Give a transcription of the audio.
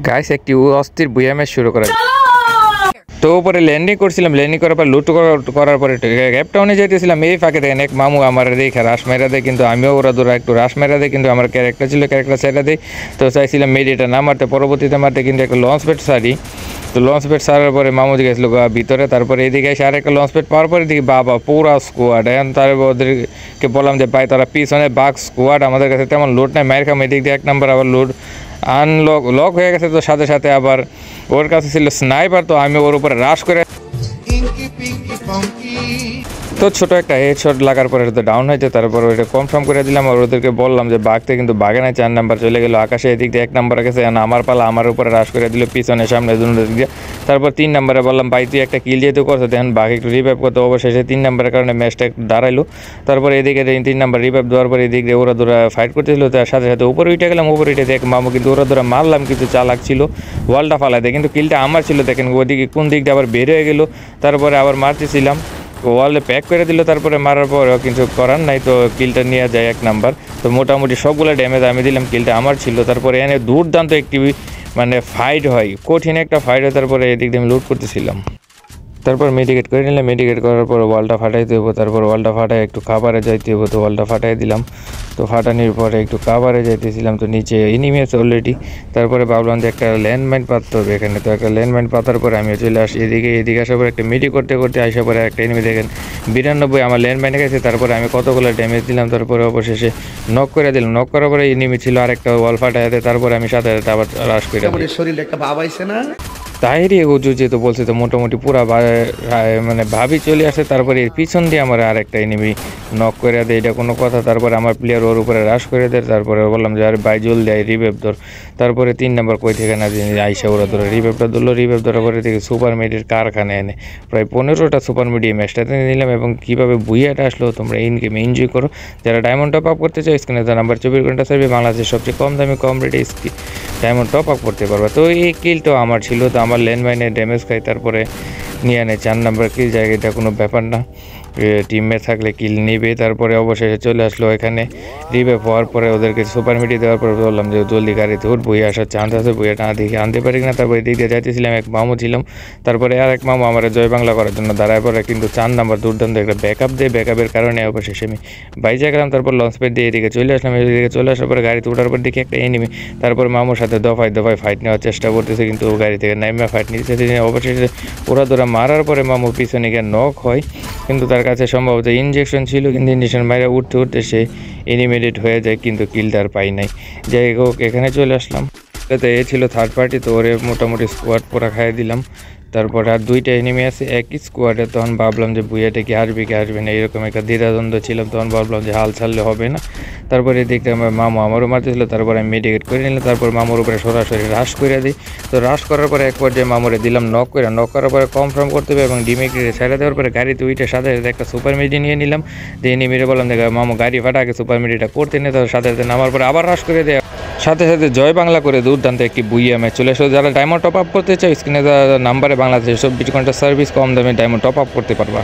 Guys একটি অস্থির বুয়া ম্যাচ শুরু করা। তো উপরে ল্যান্ডিং করছিলাম, ল্যান্ডিং করার পর লুট করার পরে গ্যাপ টাউনে যেতেছিলাম। এই ফাঁকে দেখেন এক মামু আমার দেখে রাশ মেরা দেয়, কিন্তু আমিও ওরা দূরা একটু রাশ মেরা দেয়, কিন্তু আমার ক্যারেক্টার ছিল, ক্যারেক্টার ছেড়ে দেয়। তো চাইছিলাম মেডিটা না মারতে, পরবর্তীতে মারতে কিন্তু একটা লঞ্চ প্যাড সারি। তো লঞ্চ প্যাড সারার পরে মামু গেছিলো ভিতরে, তারপরে এদিকে এসে আরেকটা লঞ্চ প্যাড পাওয়ার পরে দেখি বাবা পুরা স্কোয়াড। এখন তার ওদেরকে বললাম যে ভাই তারা পিছনে বাঘ স্কোয়াড, আমাদের কাছে তেমন লুট নাই, মায়ের খাম। এদিক দিয়ে এক নাম্বার আবার লুট লক হয়ে গেছে। তো সাথে সাথে আবার ওর কাছে ছিল স্নাইপার, তো আমি ওর উপরে রাশ করে তো ছোট একটা হেডশট লাগার পরে তো ডাউন হয়েছে। তারপর ওইটা কনফার্ম করে দিলাম আর ওদেরকে বললাম যে বাঘতে কিন্তু বাঘে নাই। 4 নাম্বার চলে গেল আকাশে, এদিক দিয়ে 1 নাম্বার গেছে, আমার পালা আমার উপরে রাশ করে দিল পিছনে সামনে দুটো দিক দিয়ে। তারপর 3 নাম্বারে বললাম ভাই তুই একটা কিল যেহেতু করছো দেখেন বাঘ একটু রিভাইভ করতে, অবশেষে 3 নাম্বারের কারণে ম্যাচটা একটু দাঁড়াইলো। তারপর এদিকে 3 নাম্বার রিভাইভ দেওয়ার পরে এদিক দিয়ে ওরা দূরা ফাইট করতেছিল, তার সাথে সাথে উপরে উঠে গেলাম। উপরে উঠে দেখ মামু কিন্তু ওরা দূরা মারলাম, কিন্তু চালাক ছিল, ওয়ালটা ফালাই দেয়, কিন্তু কিলটা আমার ছিল। দেখেন ওদিকে কোন দিক দিয়ে আবার বের হয়ে গেলো, তারপরে আবার মারতেছিলাম, ওয়ালে প্যাক করে দিল। তারপরে মারার পরেও কিছু করার নাই, তো কিলটা নিয়ে যায় 1 নাম্বার। তো মোটামুটি সবগুলো ড্যামেজ আমি দিলাম, কিলটা আমার ছিল। তারপরে এনে দুর্দান্ত একটি মানে ফাইট হয়, কঠিন একটা ফাইট হয়। তারপরে এদিক দিয়ে আমি লুট করতেছিলাম। তারপর মেডিকেট করে নিলাম, মেডিকেট করার পর ওয়ালটা ফাটাই দেবো। তারপর ওয়ালটা ফাটাই একটু খাবারে যাইতে হবো, তো ওয়ালটা ফাটাই দিলাম। তো ফাটানোর পরে একটু খাবারে যাইতেছিলাম, তো নিচে এনিমি আছে অলরেডি। তারপরে ভাবলাম যে একটা ল্যান্ডমাইন পাততে হবে এখানে। তো একটা ল্যান্ডমাইন পাতার পরে আমি চলে আসি এদিকে আসার পরে একটা মিডি করতে করতে আসার পরে একটা এনিমি দেখেন 92 আমার ল্যান্ডমাইনে গেছে। তারপরে আমি কতগুলো ড্যামেজ দিলাম, তারপরে অবশেষে নক করে দিলাম। নক করার পরে এনিমি ছিল আরেকটা ওয়াল ফাটাই দেয়। তারপরে আমি সাথে সাথে আবার রাশ করে দিই। শরীরে একটা ভাব আইছে না, তাইরই হুজুর যেহেতু বলছে, তো মোটামুটি পুরা মানে ভাবি চলে আসে। তারপরে এর পিছন দিয়ে আমার আরেকটা এনিমি নক করে দেয়, এটা কোনো কথা। তারপরে আমার প্লেয়ার ওর উপরে রাশ করে দেয়। তারপরে বললাম যে আরে বাই জল দেয় রিভেভ ধর। তারপরে 3 নাম্বার কই থেকে না আইসা ওরা ধরে রিভেভটা ধরলো। রিভেভ ধরার পরে থেকে সুপার মিডির কারখানা এনে প্রায় 15টা সুপার মিডি ম্যাচটাতে নিলাম। এবং কীভাবে বুইয়াটা আসলো তোমরা ইন গেমে এনজয় করো। যারা ডায়মন্ড টপ আপ করতে চাও স্ক্রিনে তার নাম্বার 24 ঘন্টা সার্ভে বাংলাদেশের সবচেয়ে কম দামে কম রেটে ডায়মন্ড টপ আপ করতে পারবা। তো এই কিলটাও আমার ছিল, তো আমার ল্যান্ডমাইনে ড্যামেজ খাই, তারপরে নিয়ে আনে 4 নাম্বার কিল যায়, এটা কোনো ব্যাপার না, টিমে থাকলে কিল নিবে। তারপরে অবশেষে চলে আসলো এখানে রিভাইভ হওয়ার পরে ওদেরকে সুপার মিডি দেওয়ার পরে বললাম যে জলদি গাড়িতে উঠ, বইয়ে আসার চান্স আছে, বইয়েটা দেখি আনতে পারি না। তারপরে এদিক দিয়ে যাইতেছিলাম, এক মামু ছিলাম। তারপরে আর এক মামু আমার জয় বাংলা করার জন্য দাঁড়ায় পরে, কিন্তু 4 নাম্বার দুর্দান্ত একটা ব্যাকআপ দেয়, ব্যাকআপের কারণে অবশেষে আমি বাইজা গেলাম। তারপর লঞ্চ প্যাড দিয়ে এদিকে চলে আসলাম। এদিকে চলে আসার পরে গাড়িতে ওঠার পর দেখি একটা এনিমি। তারপর মামুর সাথে দফায় দফায় ফাইট নেওয়ার চেষ্টা করতেছে, কিন্তু গাড়ি থেকে নাইমা ফাইট নিতে অবশেষে ওরা ধরা মারার পরে মামুর পিছনে গিয়ে নক হয়, কিন্তু তার কাছে সম্ভবত ইনজেকশন ছিল, কিন্তু ইনজেকশন বাইরে উঠতে উঠতে সে এনিমিটেড হয়ে যায়, কিন্তু কিলটার পাই নাই। যাই হোক এখানে চলে আসলাম। তো এ ছিল থার্ড পার্টি, তো ওরে মোটামুটি স্কোয়াড পুরা খাইয়ে দিলাম। তারপরে আর 2টা এনিমি আছে একই স্কোয়াডে। তখন ভাবলাম যে বুয়াটা কি আসবে না, এরকম একটা দ্বিধাদ্বন্দ্ব ছিলাম। তখন ভাবলাম যে হাল ছাড়লে হবে না। তারপরে দেখতে আমার মামু আমারও মারতেছিল, তারপরে আমি মেডিকেট করে নিলাম। তারপর মামুর উপরে সরাসরি রাশ করে দিই। তো রাশ করার পরে এক পর্যায়ে মামুরে দিলাম নক করার পরে কনফার্ম করতে হবে এবং ডিমেক্রিয়ে ছেড়ে দেওয়ার পরে গাড়িতে উইটে সাথে সাথে একটা সুপার মিডি নিয়ে নিলাম। দিয়ে এনিমিরে বললাম যে মামু গাড়ি ফাটা আগে সুপার মিডিটা করতে নিয়ে, তার সাথে সাথে নামার পরে আবার রাশ করে দেয়, সাথে সাথে জয় বাংলা করে দুর্দান্ত একটি বুইয়া ম্যাচ চলে আসলো। যারা ডায়মন্ড টপ আপ করতে চাও স্ক্রিনে নাম্বারে বাংলাদেশের 24 ঘন্টা সার্ভিস কম দামে ডায়মন্ড টপ আপ করতে পারবা।